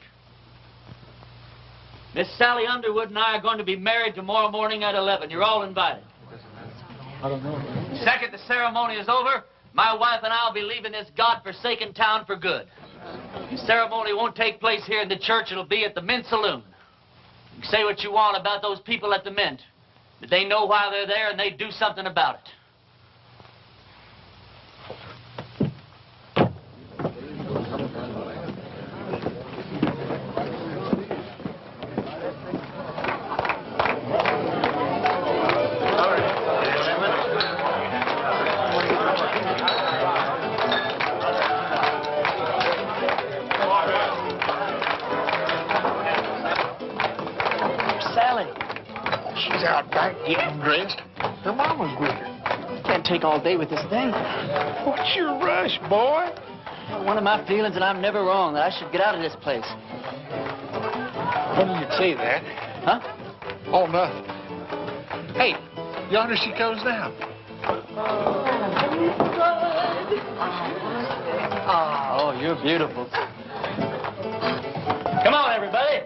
Miss Sally Underwood and I are going to be married tomorrow morning at 11. You're all invited. I don't know. Second the ceremony is over, my wife and I will be leaving this God-forsaken town for good. The ceremony won't take place here in the church. It'll be at the Mint Saloon. You can say what you want about those people at the Mint, but they know why they're there and they do something about it. Getting dressed. Her mama's with her. Can't take all day with this thing. What's your rush, boy? One of my feelings, and I'm never wrong, that I should get out of this place. When did you say that? Huh? Oh, nothing. Hey, yonder she comes down. Oh, you're beautiful. Come on, everybody.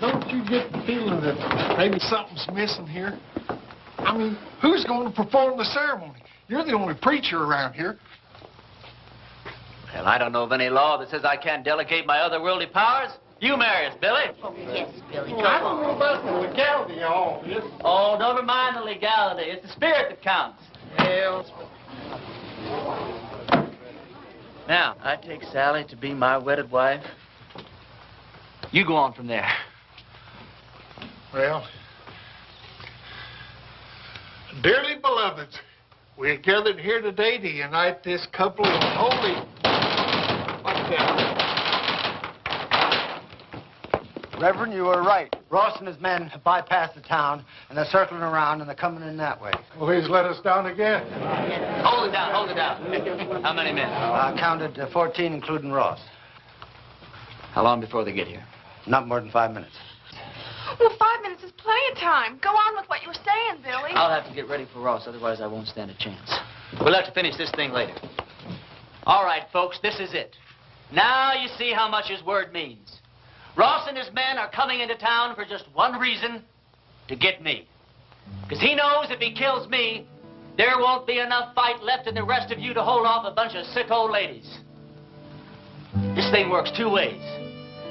Don't you get the feeling that maybe something's missing here? I mean, who's going to perform the ceremony? You're the only preacher around here. Well, I don't know of any law that says I can't delegate my otherworldly powers. You marry us, Billy. Oh, yes, Billy. Well, I don't know about the legality of all this. Oh, never mind the legality. It's the spirit that counts. Well, Now, I take Sally to be my wedded wife. You go on from there. well, dearly beloveds, we are gathered here today to unite this couple in holy... What's that? Reverend, you were right. Ross and his men have bypassed the town, and they're circling around, and they're coming in that way. Well, he's let us down again. Hold it down, hold it down. How many men? I counted 14, including Ross. How long before they get here? Not more than 5 minutes. Well, 5 minutes is plenty of time. Go on with what you were saying, Billy. I'll have to get ready for Ross, otherwise I won't stand a chance. We'll have to finish this thing later. All right, folks, this is it. Now you see how much his word means. Ross and his men are coming into town for just one reason, to get me. Because he knows if he kills me, there won't be enough fight left in the rest of you to hold off a bunch of sick old ladies. This thing works two ways.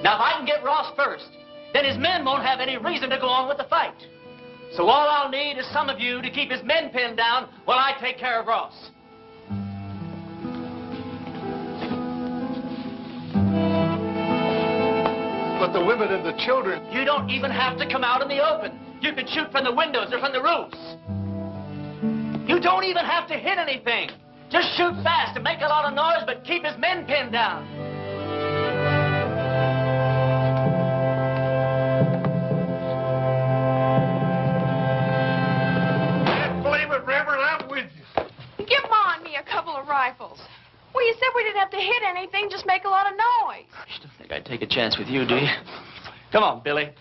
Now, if I can get Ross first, then his men won't have any reason to go on with the fight. So all I'll need is some of you to keep his men pinned down while I take care of Ross. But the women and the children... You don't even have to come out in the open. You can shoot from the windows or from the roofs. You don't even have to hit anything. Just shoot fast and make a lot of noise, but keep his men pinned down. Blame it, Reverend, I'm with you. Give Mom and me a couple of rifles. Well, you said we didn't have to hit anything, just make a lot of noise. You don't think I'd take a chance with you, do you? Come on, Billy.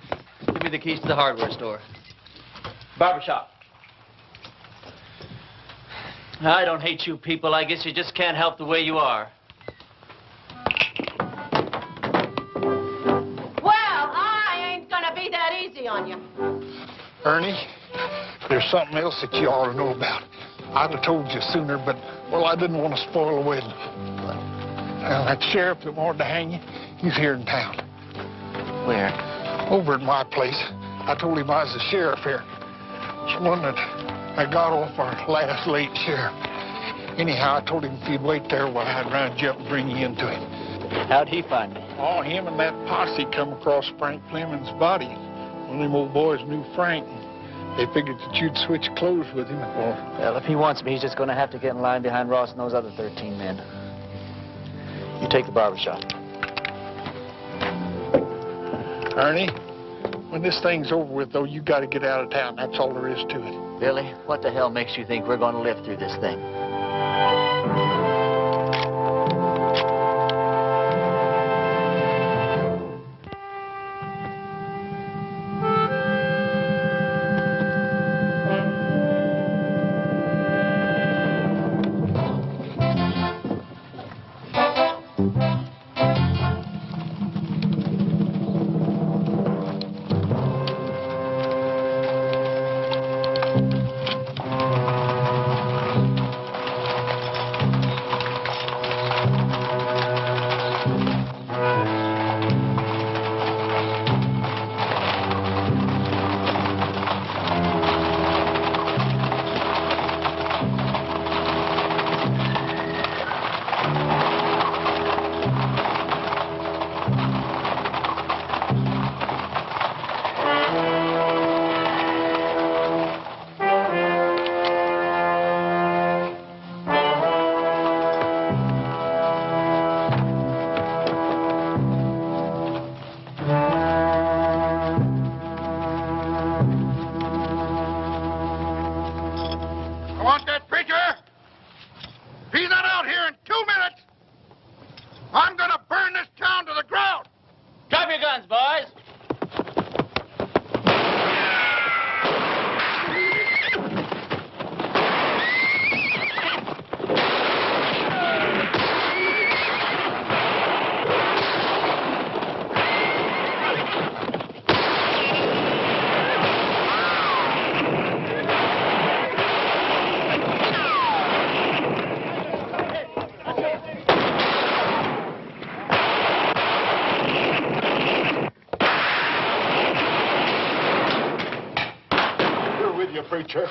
Give me the keys to the hardware store. Barbershop. I don't hate you people. I guess you just can't help the way you are. Well, I ain't gonna be that easy on you. Ernie, there's something else that you ought to know about. I'd have told you sooner, but, well, I didn't want to spoil the wedding. That sheriff that wanted to hang you, he's here in town. Where? Over at my place. I told him I was the sheriff here. It's one that I got off our last late sheriff. Anyhow, I told him if you'd wait there while I'd round you up and bring you into him. How'd he find me? Oh, him and that posse come across Frank Fleming's body. One of them old boys knew Frank. They figured that you'd switch clothes with him. Well, if he wants me, he's just going to have to get in line behind Ross and those other 13 men. You take the barbershop. Ernie, when this thing's over with, though, you got to get out of town. That's all there is to it. Billy, what the hell makes you think we're going to live through this thing? you, preacher.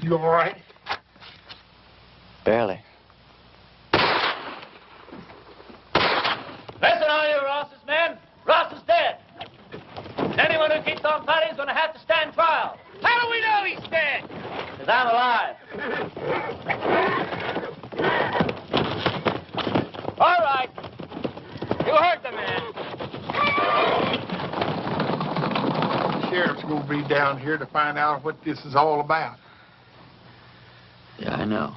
You all right? Barely. Listen, all you Ross's men. Ross is dead. Anyone who keeps on fighting is going to have to stand trial. How do we know he's dead? Because I'm alive. All right. You heard the man. The sheriff's going to be down here to find out what this is all about. Yeah, I know.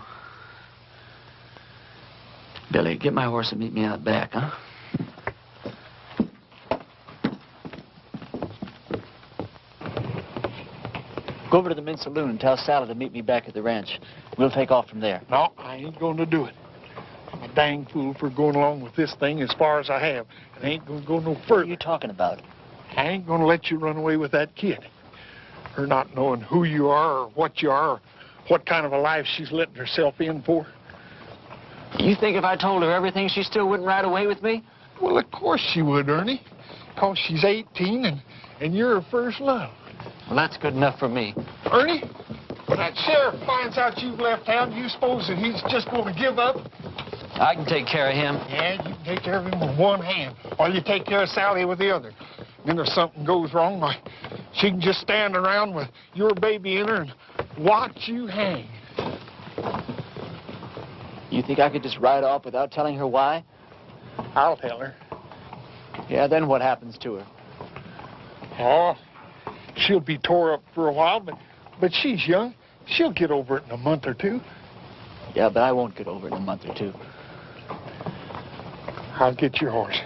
Billy, get my horse and meet me out back, huh? Go over to the men's saloon and tell Sally to meet me back at the ranch. We'll take off from there. No, I ain't going to do it. I'm a dang fool for going along with this thing as far as I have. And I ain't going to go no further. What are you talking about? I ain't going to let you run away with that kid. Her not knowing who you are or what you are or what kind of a life she's letting herself in for. You think if I told her everything, she still wouldn't ride away with me? Well, of course she would, Ernie. Because she's 18 and you're her first love. Well, that's good enough for me. Ernie, when that sheriff finds out you've left town, you suppose that he's just going to give up? I can take care of him. Yeah, you can take care of him with one hand, while you take care of Sally with the other. Then if something goes wrong, why, she can just stand around with your baby in her and watch you hang. You think I could just ride off without telling her why? I'll tell her. Yeah, then what happens to her? Oh, she'll be tore up for a while, but she's young. She'll get over it in a month or two. Yeah, but I won't get over it in a month or two. I'll get your horse.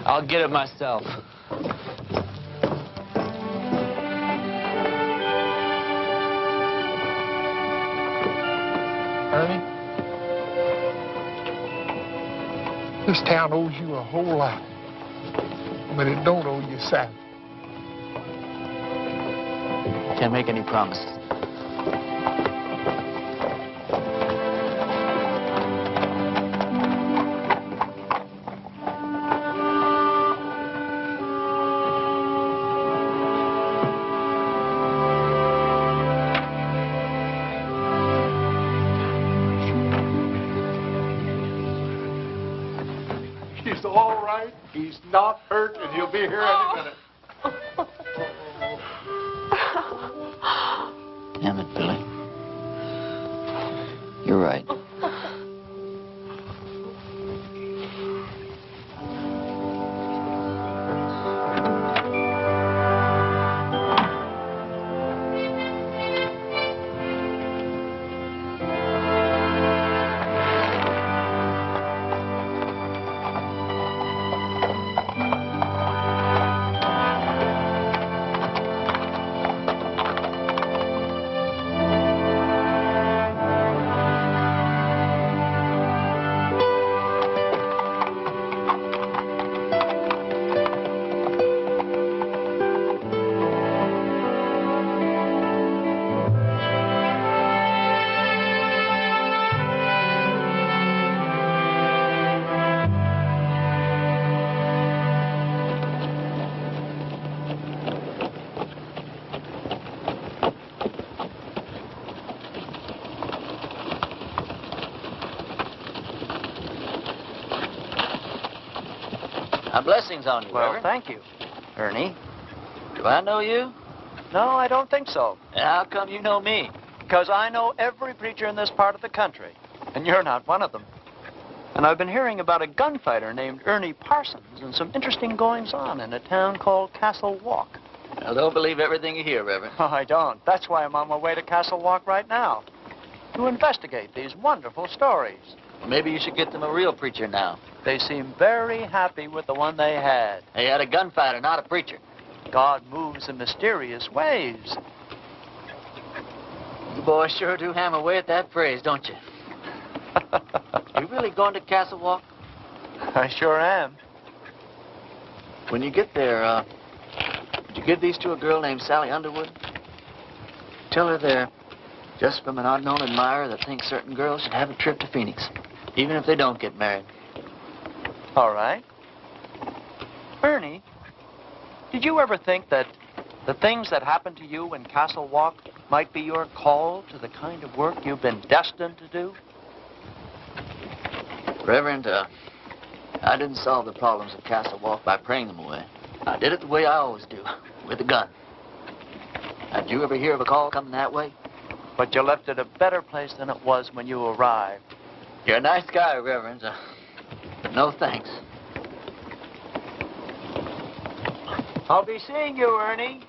I'll get it myself. Ernie, this town owes you a whole lot, but it don't owe you Sally. Can't make any promises. He's all right. He's not hurt, and he'll be here any minute. Yeah, My blessings on you, Well, Reverend. thank you, Ernie. Do I know you? No, I don't think so. How come you know me? Because I know every preacher in this part of the country, and you're not one of them. And I've been hearing about a gunfighter named Ernie Parsons and some interesting goings-on in a town called Castle Walk. Well, don't believe everything you hear, Reverend. Oh, I don't. That's why I'm on my way to Castle Walk right now, to investigate these wonderful stories. Maybe you should get them a real preacher now. They seem very happy with the one they had. They had a gunfighter, not a preacher. God moves in mysterious ways. You boys sure do hammer away at that phrase, don't you? You really going to Castle Walk? I sure am. When you get there, would you give these to a girl named Sally Underwood? Tell her they're just from an unknown admirer that thinks certain girls should have a trip to Phoenix, even if they don't get married. All right. Ernie, did you ever think that the things that happened to you in Castle Walk might be your call to the kind of work you've been destined to do? Reverend, I didn't solve the problems of Castle Walk by praying them away. I did it the way I always do, with a gun. Now, did you ever hear of a call coming that way? But you left it a better place than it was when you arrived. You're a nice guy, Reverend, but no thanks. I'll be seeing you, Ernie.